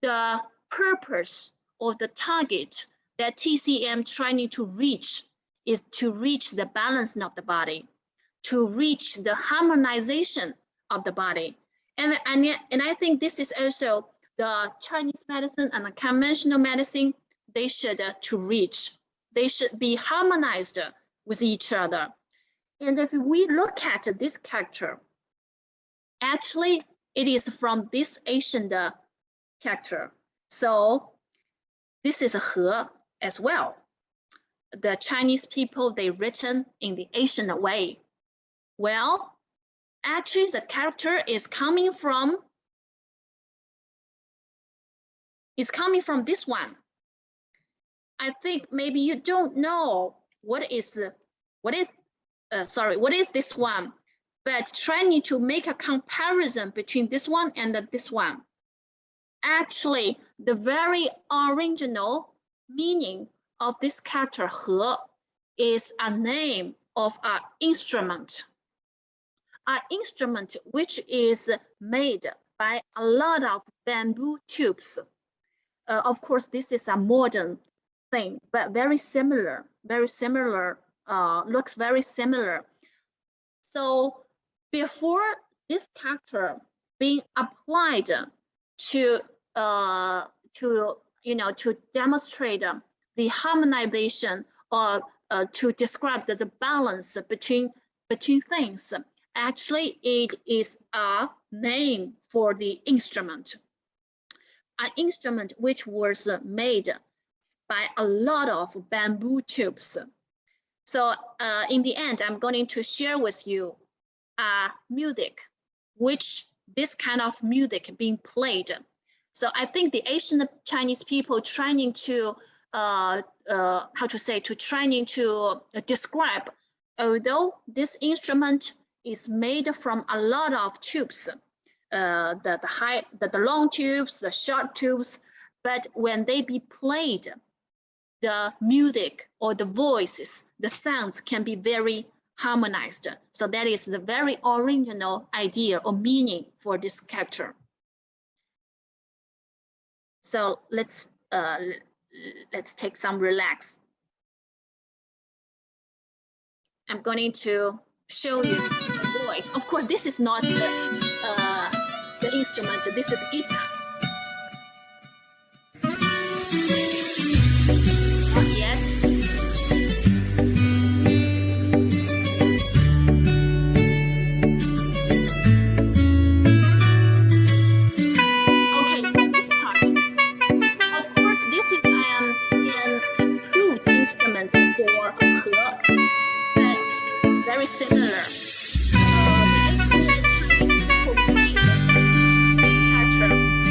the purpose or the target that TCM trying to reach is to reach the balance of the body, to reach the harmonization of the body. And I think this is also the Chinese medicine and the conventional medicine, they should to reach. They should be harmonized with each other. And if we look at this character, actually it is from this ancient character. So this is a He as well. The Chinese people, they written in the ancient way. Well, actually the character is coming from this one. I think maybe you don't know what is what is this one? But trying to make a comparison between this one and this one. Actually, the very original meaning of this character 和 is a name of an instrument. An instrument which is made by a lot of bamboo tubes. Of course, this is a modern thing, but very similar, looks very similar. So before this character being applied to demonstrate the harmonization or to describe the balance between things, actually it is a name for the instrument. An instrument which was made by a lot of bamboo tubes. So in the end, I'm going to share with you music, which this kind of music being played. So I think the Asian Chinese people trying to describe, although this instrument is made from a lot of tubes, the long tubes, the short tubes, but when they be played, the music or the voices, the sounds can be very harmonized. So that is the very original idea or meaning for this character. So let's take some relax. I'm going to show you the voice. Of course, this is not the instrument. This is guitar. Not yet. Okay, so this part. Of course, this is an improved instrument for 和, but very similar.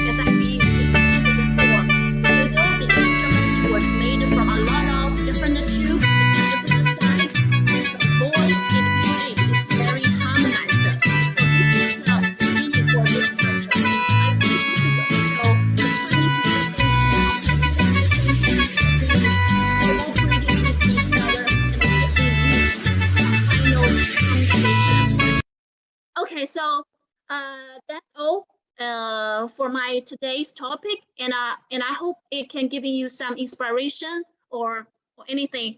As I explained before, although the instrument was made from a lot of different tubes, different sides, the voice it played is very harmonized. So this is the meaning for this character. I think this is also the Chinese cooperating with each other and the communication. Okay, so that's all for my today's topic, and I hope it can give you some inspiration or anything.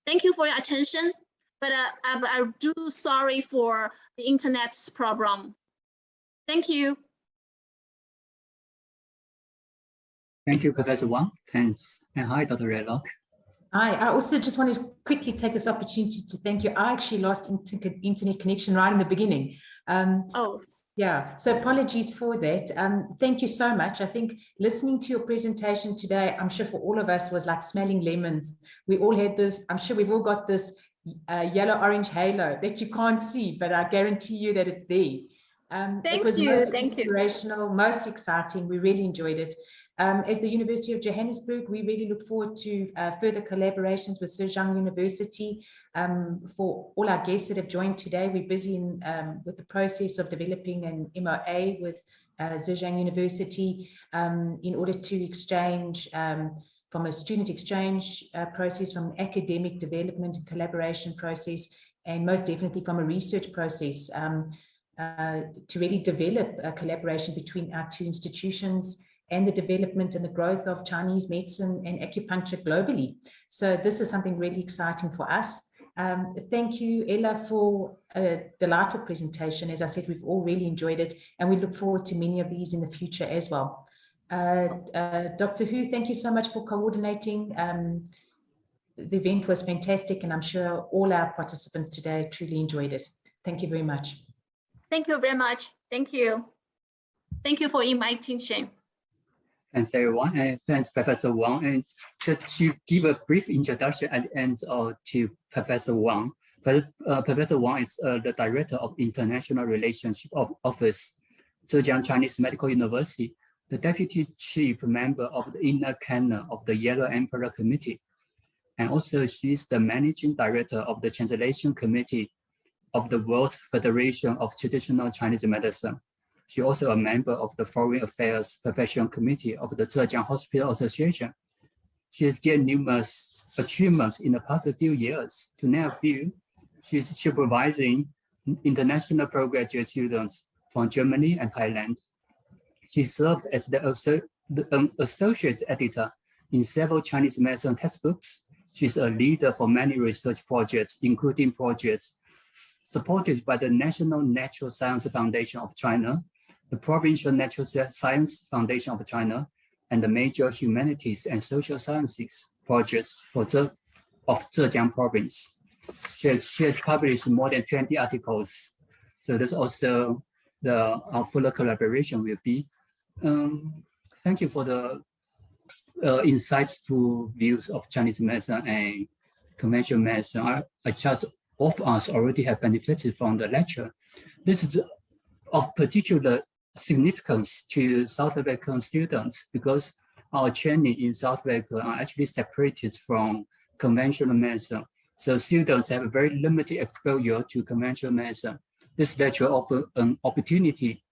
Thank you for your attention, but I do sorry for the internet's problem. Thank you. Thank you, Professor Wang. Thanks. And hi, Dr. Redlock. Hi, I also just want to quickly take this opportunity to thank you. I actually lost internet connection right in the beginning. Yeah, so apologies for that. Thank you so much. I think listening to your presentation today, I'm sure for all of us was like smelling lemons. We all had this, I'm sure we've all got this yellow-orange halo that you can't see, but I guarantee you that it's there. It was most inspirational, most exciting. We really enjoyed it. As the University of Johannesburg, we really look forward to further collaborations with Zhejiang University. For all our guests that have joined today, we're busy with the process of developing an MOA with Zhejiang University in order to exchange from a student exchange process, from an academic development and collaboration process, and most definitely from a research process to really develop a collaboration between our two institutions and the development and the growth of Chinese medicine and acupuncture globally. So this is something really exciting for us. Thank you, Ella, for a delightful presentation. As I said, we've all really enjoyed it, and we look forward to many of these in the future as well. Dr. Hu, thank you so much for coordinating. The event was fantastic, and I'm sure all our participants today truly enjoyed it. Thank you very much. Thank you very much. Thank you. Thank you for inviting me. Thanks, everyone, and thanks, Professor Wang. And just to give a brief introduction at the end to Professor Wang. Professor Wang is the Director of International Relationship Office, Zhejiang Chinese Medical University, the Deputy Chief Member of the Inner Canon of the Yellow Emperor Committee, And also she's the managing director of the Translation Committee of the World Federation of Traditional Chinese Medicine. She also a member of the Foreign Affairs Professional Committee of the Zhejiang Hospital Association. She has gained numerous achievements in the past few years. To name a few, she is supervising international postgraduate students from Germany and Thailand. She served as an associate editor in several Chinese medicine textbooks. She's a leader for many research projects, including projects supported by the National Natural Science Foundation of China, the Provincial Natural Science Foundation of China, and the major humanities and social sciences projects of Zhejiang province. She has published more than 20 articles. So there's also our fuller collaboration will be. Thank you for the insightful views of Chinese medicine and conventional medicine. I trust all of us already have benefited from the lecture. This is of particular significance to South African students because our training in South Africa are actually separated from conventional medicine. So students have a very limited exposure to conventional medicine. This lecture offers an opportunity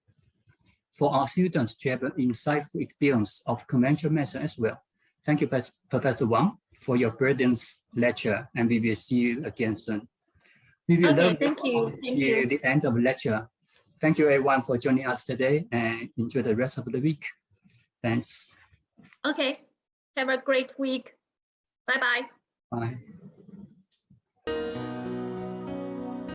for our students to have an insightful experience of conventional medicine as well. Thank you, Professor Wang, for your brilliant lecture, and we will see you again soon. We will okay, thank you. To the end of the lecture. Thank you everyone for joining us today and enjoy the rest of the week. Thanks. Okay, have a great week. Bye-bye. Bye.